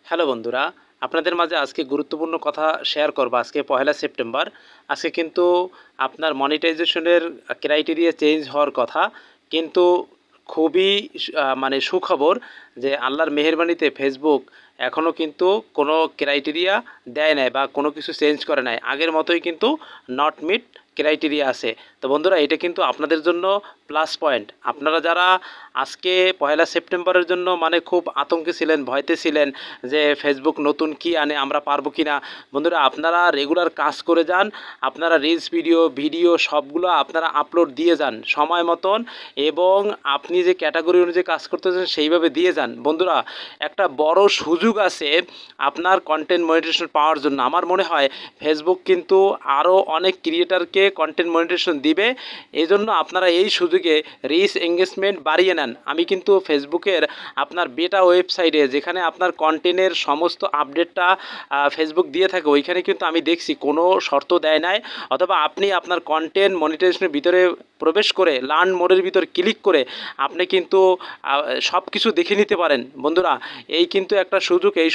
Hello বন্ধুরা, আপনাদের মাঝে আজকে গুরুত্বপূর্ণ কথা শেয়ার করব। আজকে পহেলা সেপ্টেম্বর। আজকে কিন্তু আপনার মনিটাইজেশনের ক্রাইটেরিয়া চেঞ্জ হওয়ার কথা। কিন্তু খুবই মানে সুখবর যে আল্লাহর মেহেরবানিতে ফেসবুক এখনও কিন্তু কোনো ক্রাইটেরিয়া দেয় নাই বা কোনো কিছু চেঞ্জ করে নাই। আগের মতোই কিন্তু নট মিট ক্রাইটেরিয়া আছে। তো বন্ধুরা, এটা কিন্তু আপনাদের জন্য প্লাস পয়েন্ট। আপনারা যারা আজকে পহেলা সেপ্টেম্বরের জন্য মানে খুব আতঙ্কে ছিলেন, ভয়তে ছিলেন যে ফেসবুক নতুন কি আনে, আমরা পারবো কি না। বন্ধুরা, আপনারা রেগুলার কাজ করে যান, আপনারা রিলস ভিডিও সবগুলো আপনারা আপলোড দিয়ে যান সময় মতন, এবং আপনি যে ক্যাটাগরি অনুযায়ী কাজ করতেছেন সেইভাবে দিয়ে যান। বন্ধুরা, একটা বড় সুযোগ আছে আপনার কন্টেন্ট মনিটাইজেশন পাওয়ার জন্য। আমার মনে হয় ফেসবুক কিন্তু আরও অনেক ক্রিয়েটারকে কন্টেন্ট মনিটাইজেশন দিবে। এই জন্য আপনারা এই সুযোগে রিচ এঙ্গেজমেন্ট বাড়িয়ে নেন। আমি কিন্তু ফেসবুকের আপনার বেটা ওয়েবসাইটে যেখানে আপনার কন্টেন্টের সমস্ত আপডেটটা ফেসবুক দিয়ে থাকে, ওইখানে কিন্তু আমি দেখছি কোনো শর্ত দেয় নাই, অথবা আপনি আপনার কন্টেন্ট মনিটাইজেশনের ভিতরে প্রবেশ করে লার্ন মোডের ভিতর ক্লিক করে আপনি কিন্তু সব কিছু দেখে নিতে পারেন। বন্ধুরা, এই কিন্তু একটা সুযোগ। এই